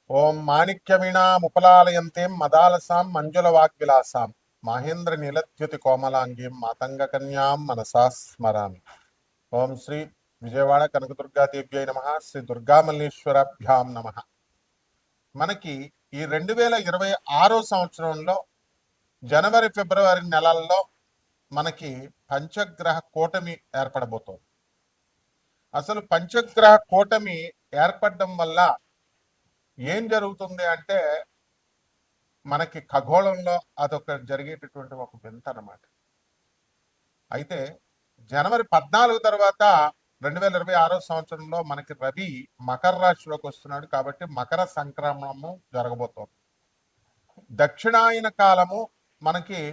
ఓం మాణిక్యవీణాముపలాలయంతీం మదాలసాం మంజుల వాగ్విలాసాం మహేంద్ర నీలద్యుతి కోమలాంగీం మాతంగ కన్యాం మనసా స్మరామి. ఓం శ్రీ విజయవాడ కనకదుర్గాదేవ్యై నమ. శ్రీ దుర్గామల్లేశ్వరాభ్యాం నమ. మనకి ఈ 2026 సంవత్సరంలో జనవరి ఫిబ్రవరి నెలల్లో మనకి పంచగ్రహ కూటమి ఏర్పడబోతోంది. అసలు పంచగ్రహ కూటమి ఏర్పడడం వల్ల ఏం జరుగుతుంది అంటే మనకి ఖగోళంలో అదొక జరిగేటటువంటి ఒక వింత అన్నమాట. అయితే జనవరి 14 తర్వాత 2026 సంవత్సరంలో మనకి రవి మకర రాశిలోకి వస్తున్నాడు. కాబట్టి మకర సంక్రమణము జరగబోతోంది. దక్షిణాయన కాలము మనకి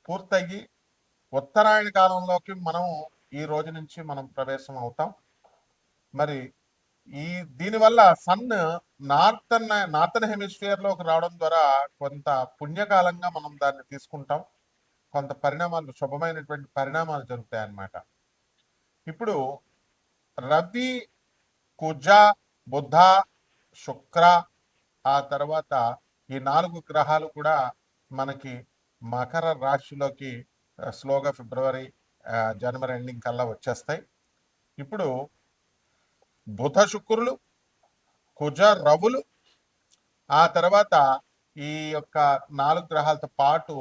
పూర్తయ్యి ఉత్తరాయణ కాలంలోకి మనం ఈ రోజు నుంచి మనం ప్రవేశం అవుతాం. మరి దీనివల్ల సన్ నార్థన్ హెమిస్ఫియర్ లోకి రావడం ద్వారా కొంత పుణ్యకాలంగా మనం దాన్ని తీసుకుంటాం. కొంత పరిణామాలు, శుభమైనటువంటి పరిణామాలు జరుగుతాయి అన్నమాట. ఇప్పుడు రవి, కుజ, బుధ, శుక్ర, ఆ తర్వాత ఈ 4 గ్రహాలు కూడా మనకి మకర రాశిలోకి స్లోగా ఫిబ్రవరి జనవరి ఎండింగ్ కల్లా వచ్చేస్తాయి. ఇప్పుడు బుధ శుక్రులు, కుజ రవులు, ఆ తర్వాత ఈ యొక్క 4 గ్రహాలతో పాటు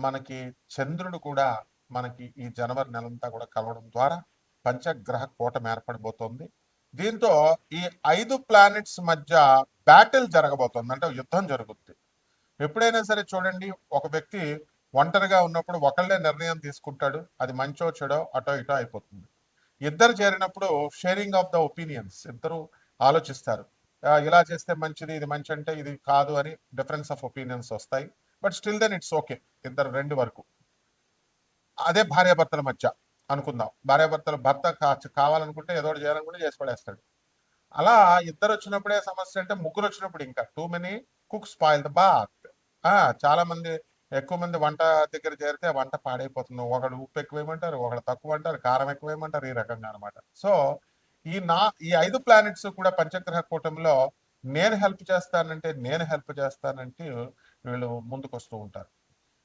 మనకి చంద్రుడు కూడా మనకి ఈ జనవరి నెలంతా కూడా కలవడం ద్వారా పంచగ్రహ కూటమి ఏర్పడబోతోంది. దీంతో ఈ 5 ప్లానెట్స్ మధ్య బ్యాటిల్ జరగబోతోంది, అంటే యుద్ధం జరుగుతుంది. ఎప్పుడైనా సరే చూడండి, ఒక వ్యక్తి ఒంటరిగా ఉన్నప్పుడు ఒకళ్ళే నిర్ణయం తీసుకుంటాడు, అది మంచో చెడో అటో ఇటో అయిపోతుంది. ఇద్దరు చేరినప్పుడు షేరింగ్ ఆఫ్ ద ఒపీనియన్స్, ఇద్దరు ఆలోచిస్తారు, ఇలా చేస్తే మంచిది, ఇది మంచి అంటే ఇది కాదు అని డిఫరెన్స్ ఆఫ్ ఒపీనియన్స్ వస్తాయి. But still then it's okay, ఇద్దరు రెండు వరకు. అదే భార్యాభర్తల మధ్య అనుకుందాం, భార్యాభర్తలు భర్త కావాలనుకుంటే ఏదో చేయాలనుకుంటే చేసి పడేస్తాడు. అలా ఇద్దరు వచ్చినప్పుడే సమస్య, అంటే ముగ్గురు వచ్చినప్పుడు ఇంకా too many cooks spoil the bath. చాలా మంది, ఎక్కువ మంది వంట దగ్గర చేరితే వంట పాడైపోతుంది. ఒకడు ఉప్పు ఎక్కువేయమంటారు, ఒకడు తక్కువ అంటారు, కారం ఎక్కువేయమంటారు, ఈ రకంగా అనమాట. సో ఈ 5 ప్లానెట్స్ కూడా పంచగ్రహ కూటమిలో నేను హెల్ప్ చేస్తానంటే వీళ్ళు ముందుకు వస్తూ ఉంటారు.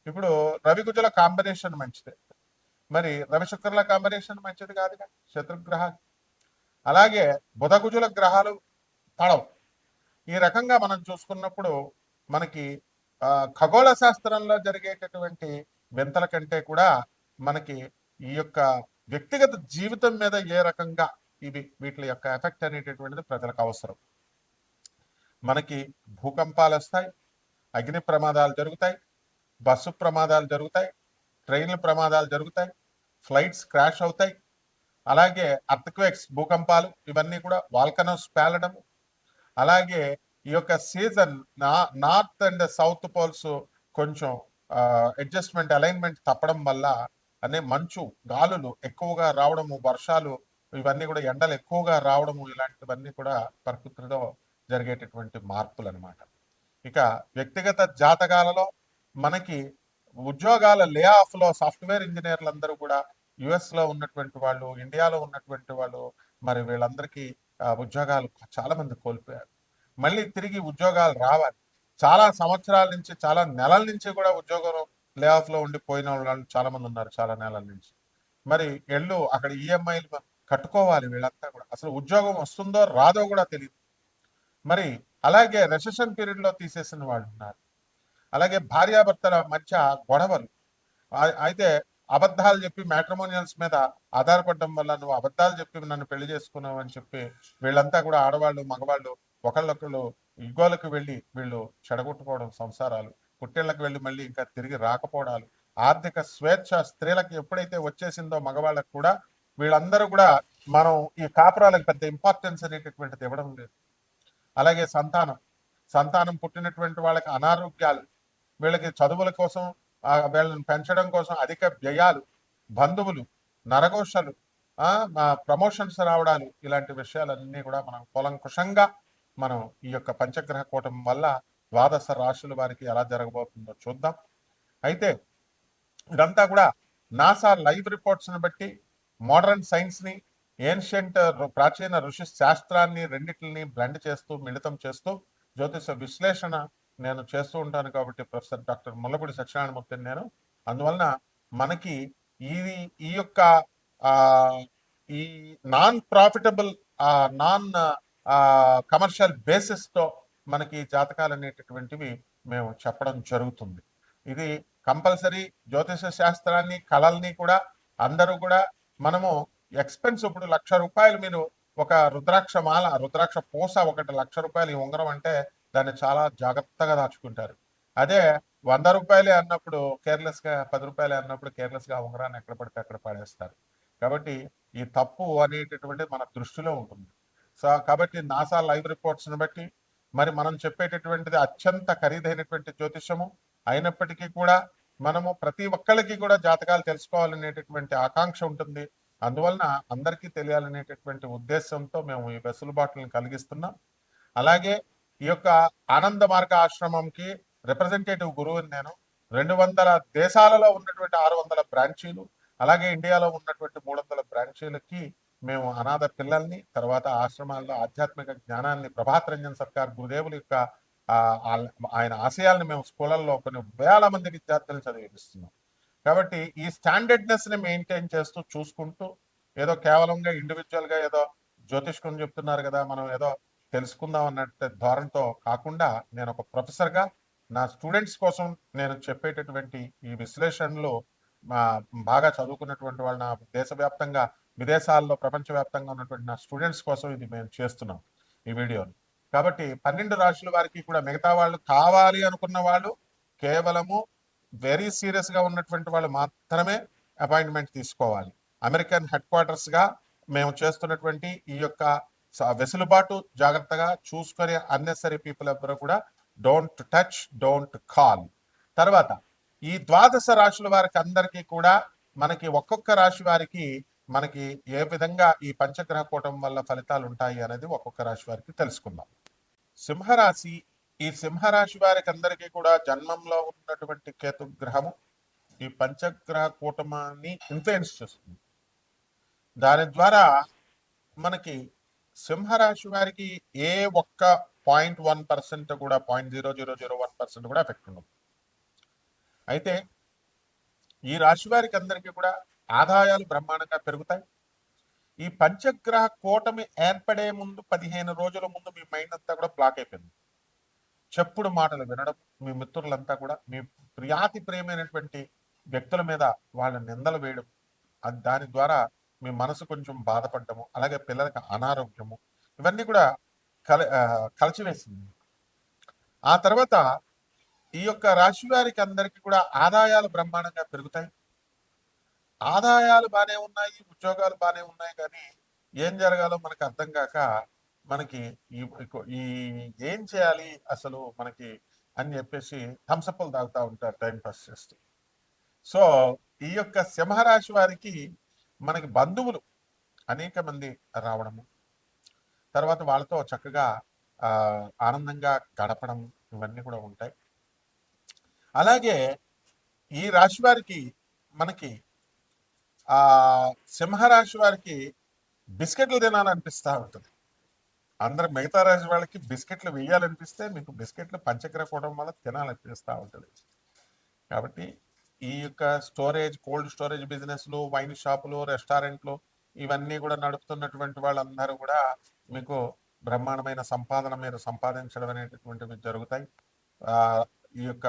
ఇప్పుడు రవి కుజుల కాంబినేషన్ మంచిదే, మరి రవి శుక్రుల కాంబినేషన్ మంచిది కాదుగా, శత్రుగ్రహాలు. అలాగే బుధ కుజుల గ్రహాలు పడవు. ఈ రకంగా మనం చూసుకున్నప్పుడు మనకి ఖగోళ శాస్త్రంలో జరిగేటటువంటి వింతల కంటే కూడా మనకి ఈ యొక్క వ్యక్తిగత జీవితం మీద ఏ రకంగా వీటి యొక్క ఎఫెక్ట్ అనేటటువంటిది ప్రజలకు అవసరం. మనకి భూకంపాలు వస్తాయి, అగ్ని ప్రమాదాలు జరుగుతాయి, బస్సు ప్రమాదాలు జరుగుతాయి, ట్రైన్ల ప్రమాదాలు జరుగుతాయి, ఫ్లైట్స్ క్రాష్ అవుతాయి. అలాగే అర్త్క్వేక్స్, భూకంపాలు, ఇవన్నీ కూడా వాల్కనోస్ పేలడం. అలాగే ఈ యొక్క season north and south poles కొంచెం అడ్జస్ట్మెంట్, అలైన్మెంట్ తప్పడం వల్ల మంచు గాలులు ఎక్కువగా రావడము, వర్షాలు, ఇవన్నీ కూడా ఎండలు ఎక్కువగా రావడము, ఇలాంటివన్నీ కూడా ప్రకృతిలో జరిగేటటువంటి మార్పులు అనమాట. ఇక వ్యక్తిగత జాతకాలలో మనకి ఉద్యోగాల లే ఆఫ్ లో సాఫ్ట్వేర్ ఇంజనీర్లు అందరూ కూడా యుఎస్ లో ఉన్నటువంటి వాళ్ళు, ఇండియాలో ఉన్నటువంటి వాళ్ళు, మరి వీళ్ళందరికీ ఉద్యోగాలు చాలా మంది కోల్పోయారు. మళ్ళీ తిరిగి ఉద్యోగాలు రావాలి. చాలా సంవత్సరాల నుంచి, చాలా నెలల నుంచి కూడా ఉద్యోగం లే ఆఫ్ లో ఉండిపోయిన వాళ్ళు చాలా మంది ఉన్నారు, చాలా నెలల నుంచి. మరి అక్కడ ఈఎంఐలు కట్టుకోవాలి. వీళ్ళంతా కూడా అసలు ఉద్యోగం వస్తుందో రాదో కూడా తెలియదు. మరి అలాగే రెసెషన్ పీరియడ్ లో తీసేసిన వాళ్ళు ఉన్నారు. అలాగే భార్యాభర్తల మధ్య గొడవలు, అయితే అబద్ధాలు చెప్పి మ్యాట్రిమోనియల్స్ మీద ఆధారపడడం వల్ల, నువ్వు అబద్ధాలు చెప్పి నన్ను పెళ్లి చేసుకున్నావు అని చెప్పి వీళ్ళంతా కూడా ఆడవాళ్ళు మగవాళ్ళు ఒకళ్ళొకళ్ళు ఇగోలకు వెళ్ళి వీళ్ళు చెడగొట్టుకోవడం, సంసారాలు పుట్టిళ్ళకి వెళ్ళి మళ్ళీ ఇంకా తిరిగి రాకపోవడాలు, ఆర్థిక స్వేచ్ఛ స్త్రీలకు ఎప్పుడైతే వచ్చేసిందో మగవాళ్ళకు కూడా, వీళ్ళందరూ కూడా మనం ఈ కాపురాలకు పెద్ద ఇంపార్టెన్స్ అనేటటువంటిది ఇవ్వడం లేదు. అలాగే సంతానం పుట్టినటువంటి వాళ్ళకి అనారోగ్యాలు, వీళ్ళకి చదువుల కోసం, వీళ్ళని పెంచడం కోసం అధిక వ్యయాలు, బంధువులు, నరఘోషలు, ప్రమోషన్స్ రావడాలు, ఇలాంటి విషయాలన్నీ కూడా మనం కూలంకుషంగా మనం ఈ యొక్క పంచగ్రహ కూటమి వల్ల ద్వాదశ రాశుల వారికి ఎలా జరగబోతుందో చూద్దాం. అయితే ఇదంతా కూడా నాసా లైవ్ రిపోర్ట్స్ని బట్టి, మోడర్న్ సైన్స్ని, ఏన్షియంట్ ప్రాచీన ఋషి శాస్త్రాన్ని రెండింటిని బ్లెండ్ చేస్తూ, మిళితం చేస్తూ జ్యోతిష విశ్లేషణ నేను చేస్తూ ఉంటాను కాబట్టి ప్రొఫెసర్ డాక్టర్ ముల్లపూడి సత్యనారాయణమూర్తిని నేను. అందువలన మనకి ఇది ఈ యొక్క ఆ, ఈ నాన్ ప్రాఫిటబుల్ నాన్ కమర్షియల్ బేసిస్తో మనకి జాతకాలు అనేటటువంటివి మేము చెప్పడం జరుగుతుంది. ఇది కంపల్సరీ జ్యోతిష శాస్త్రాన్ని కళల్ని కూడా అందరూ కూడా మనము ఎక్స్పెన్స్ ఇప్పుడు ₹1,00,000 మీరు ఒక రుద్రాక్ష మాల రుద్రాక్ష పూస ఒకటి ₹1,00,000 ఈ ఉంగరం అంటే దాన్ని చాలా జాగ్రత్తగా దాచుకుంటారు. అదే ₹100 అన్నప్పుడు కేర్లెస్ గా ₹10 అన్నప్పుడు కేర్లెస్ గా ఆ ఉంగరాన్ని ఎక్కడ పడితే అక్కడ పడేస్తారు. కాబట్టి ఈ తప్పు అనేటటువంటిది మన దృష్టిలో ఉంటుంది. సో కాబట్టి నాసా లైవ్ రిపోర్ట్స్ ని బట్టి మరి మనం చెప్పేటటువంటిది అత్యంత ఖరీదైనటువంటి జ్యోతిషము అయినప్పటికీ కూడా మనము ప్రతి ఒక్కళ్ళకి కూడా జాతకాలు తెలుసుకోవాలనేటటువంటి ఆకాంక్ష ఉంటుంది. అందువలన అందరికీ తెలియాలనేటటువంటి ఉద్దేశంతో మేము ఈ వెసులుబాటులను కలిగిస్తున్నాం. అలాగే ఈ యొక్క ఆనంద మార్గ ఆశ్రమంకి రిప్రజెంటేటివ్ గురువుని నేను. 200 దేశాలలో ఉన్నటువంటి 600 బ్రాంచీలు, అలాగే ఇండియాలో ఉన్నటువంటి 300 బ్రాంచీలకి మేము అనాథ పిల్లల్ని, తర్వాత ఆశ్రమాల్లో ఆధ్యాత్మిక జ్ఞానాన్ని ప్రభాత్ రంజన్ సర్కార్ గురుదేవుల యొక్క ఆయన ఆశయాలను మేము స్కూళ్ళల్లో కొన్ని వేల మంది విద్యార్థులను చదివిస్తున్నాం. కాబట్టి ఈ స్టాండర్డ్నెస్ ని మెయింటైన్ చేస్తూ చూసుకుంటూ ఏదో కేవలంగా ఇండివిజువల్ గా ఏదో జ్యోతిష్కం చెప్తున్నారు కదా మనం ఏదో తెలుసుకుందాం అన్నట్టు ధోరణితో కాకుండా నేను ఒక ప్రొఫెసర్ గా నా స్టూడెంట్స్ కోసం నేను చెప్పేటటువంటి ఈ విశ్లేషణలు బాగా చదువుకున్నటువంటి వాళ్ళు నా దేశవ్యాప్తంగా విదేశాల్లో ప్రపంచవ్యాప్తంగా ఉన్నటువంటి నా స్టూడెంట్స్ కోసం ఇది మేము చేస్తున్నాం ఈ వీడియోని. కాబట్టి 12 రాశుల వారికి కూడా మిగతా వాళ్ళు కావాలి అనుకున్న వాళ్ళు కేవలము వెరీ సీరియస్ గా ఉన్నటువంటి వాళ్ళు మాత్రమే అపాయింట్మెంట్ తీసుకోవాలి. అమెరికన్ హెడ్ క్వార్టర్స్ గా మేము చేస్తున్నటువంటి ఈ యొక్క వెసులుబాటు జాగ్రత్తగా చూసుకొని అన్నెసరీ పీపుల్ ఎవరు కూడా డోంట్ టచ్, డోంట్ కాల్. తర్వాత ఈ 12 రాశుల వారికి అందరికీ కూడా మనకి ఒక్కొక్క రాశి వారికి మనకి ఏ విధంగా ఈ పంచగ్రహ కూటమి వల్ల ఫలితాలు ఉంటాయి అనేది ఒక్కొక్క రాశి వారికి తెలుసుకుందాం. సింహరాశి. ఈ సింహరాశి వారికి అందరికీ కూడా జన్మంలో ఉన్నటువంటి కేతు గ్రహము ఈ పంచగ్రహ కూటమాన్ని ఇన్ఫ్లుయెన్స్ చేస్తుంది. దాని ద్వారా మనకి సింహరాశి వారికి ఏ ఒక్క 0.1% కూడా 0.0001% కూడా ఎఫెక్ట్ ఉండదు. అయితే ఈ రాశి వారికి అందరికీ కూడా ఆదాయాలు బ్రహ్మాండంగా పెరుగుతాయి. ఈ పంచగ్రహ కూటమి ఏర్పడే ముందు 15 రోజుల ముందు మీ మైండ్ అంతా కూడా బ్లాక్ అయిపోయింది. చెప్పుడు మాటలు వినడం, మీ మిత్రులంతా కూడా మీ ప్రియాతి ప్రియమైనటువంటి వ్యక్తుల మీద వాళ్ళ నిందలు వేయడం, దాని ద్వారా మీ మనసు కొంచెం బాధపడము, అలాగే పిల్లలకి అనారోగ్యము, ఇవన్నీ కూడా కలిచివేసింది. ఆ తర్వాత ఈ యొక్క రాశి వారికి అందరికీ కూడా ఆదాయాలు బ్రహ్మాండంగా పెరుగుతాయి. ఆదాయాలు బాగానే ఉన్నాయి, ఉద్యోగాలు బాగానే ఉన్నాయి, కానీ ఏం జరగాలో మనకు అర్థం కాక మనకి ఈ ఏం చేయాలి అసలు మనకి అని చెప్పేసి థమ్సప్లు తాగుతూ ఉంటారు టైం పాస్ చేస్తూ. సో ఈ యొక్క సింహరాశి వారికి మనకి బంధువులు అనేక మంది రావడము, తర్వాత వాళ్ళతో చక్కగా ఆనందంగా గడపడం, ఇవన్నీ కూడా ఉంటాయి. అలాగే ఈ రాశి వారికి మనకి సింహరాశి వారికి బిస్కెట్లు తినాలనిపిస్తూ ఉంటుంది. అందరు మిగతా రాశి వాళ్ళకి బిస్కెట్లు వేయాలనిపిస్తే మీకు బిస్కెట్లు పంచగ్రహ కూటం వల్ల తినాలనిపిస్తూ ఉంటుంది. కాబట్టి ఈ యొక్క స్టోరేజ్, కోల్డ్ స్టోరేజ్ బిజినెస్లు, వైన్ షాపులు, రెస్టారెంట్లు ఇవన్నీ కూడా నడుపుతున్నటువంటి వాళ్ళందరూ కూడా మీకు బ్రహ్మాండమైన సంపాదన మీరు సంపాదించడం అనేటటువంటివి జరుగుతాయి. ఈ యొక్క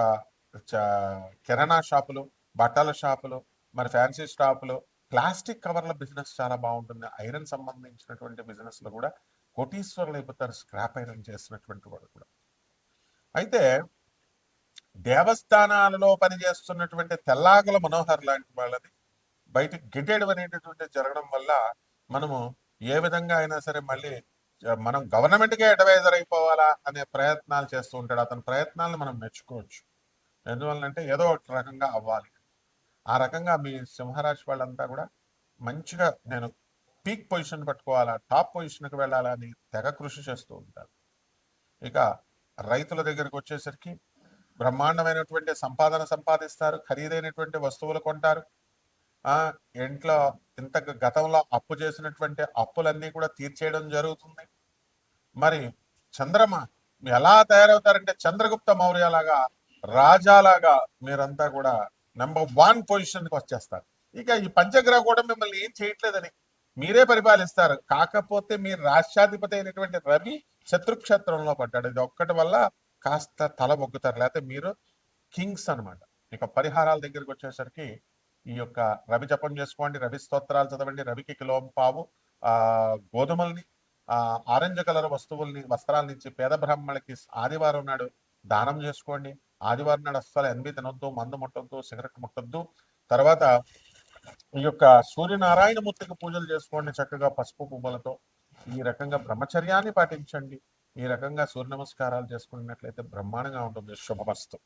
కిరాణా షాపులు, బట్టల షాపులు, మరి ఫ్యాన్సీ షాపులు, ప్లాస్టిక్ కవర్ల బిజినెస్ చాలా బాగుంటుంది. ఐరన్ సంబంధించినటువంటి బిజినెస్లు కూడా కోటీశ్వరులు అయిపోతారు, స్క్రాప్ ఐరన్ చేసినటువంటి వాడు కూడా. అయితే దేవస్థానాలలో పనిచేస్తున్నటువంటి తెల్లాగల మనోహర్ లాంటి వాళ్ళని బయటకు గిట్టేయడం అనేటటువంటి జరగడం వల్ల మనము ఏ విధంగా అయినా సరే మళ్ళీ మనం గవర్నమెంట్కే అడ్వైజర్ అయిపోవాలా అనే ప్రయత్నాలు చేస్తూ ఉంటాడు. అతని ప్రయత్నాలను మనం మెచ్చుకోవచ్చు. ఎందువల్లంటే ఏదో ఒక రకంగా అవ్వాలి. ఆ రకంగా మీ సింహరాశి వాళ్ళంతా కూడా మంచిగా నేను పీక్ పొజిషన్ పట్టుకోవాలా, టాప్ పొజిషన్కి వెళ్ళాలా అని తెగ కృషి చేస్తూ ఉంటారు. ఇక రైతుల దగ్గరికి వచ్చేసరికి బ్రహ్మాండమైనటువంటి సంపాదన సంపాదిస్తారు, ఖరీదైనటువంటి వస్తువులు కొంటారు. ఇంట్లో ఇంత గతంలో అప్పు చేసినటువంటి అప్పులన్నీ కూడా తీర్చేయడం జరుగుతుంది. మరి చంద్రమ ఎలా తయారవుతారంటే చంద్రగుప్త మౌర్య లాగా, రాజాలాగా మీరంతా కూడా #1 పొజిషన్కి వచ్చేస్తారు. ఇక ఈ పంచగ్రహ కూడా మిమ్మల్ని ఏం చేయట్లేదని మీరే పరిపాలిస్తారు. కాకపోతే మీరు రాష్ట్రాధిపతి అయినటువంటి రవి శత్రుక్షేత్రంలో పడ్డాడు. ఇది ఒక్కటి వల్ల కాస్త తల మొగ్గుతారు, లేకపోతే మీరు కింగ్స్ అన్నమాట. ఇక పరిహారాల దగ్గరికి వచ్చేసరికి ఈ యొక్క రవి జపం చేసుకోండి, రవి స్తోత్రాలు చదవండి, రవికి కిలోం పావు గోధుమల్ని, ఆరెంజ్ కలర్ వస్త్రాల నుంచి పేద బ్రాహ్మణులకి ఆదివారం నాడు దానం చేసుకోండి. ఆదివారం నాడు అస్సలు ఎన్బి తినొద్దు, మందు ముట్టొద్దు, సిగరెట్ ముట్టొద్దు. తర్వాత ఈ యొక్క సూర్యనారాయణమూర్తికి పూజలు చేసుకోండి చక్కగా పసుపు పువ్వులతో. ఈ రకంగా బ్రహ్మచర్యాన్ని పాటించండి. ఈ రకంగా సూర్య నమస్కారాలు చేసుకున్నట్లయితే బ్రహ్మాండంగా ఉంటుంది. శుభమస్తు.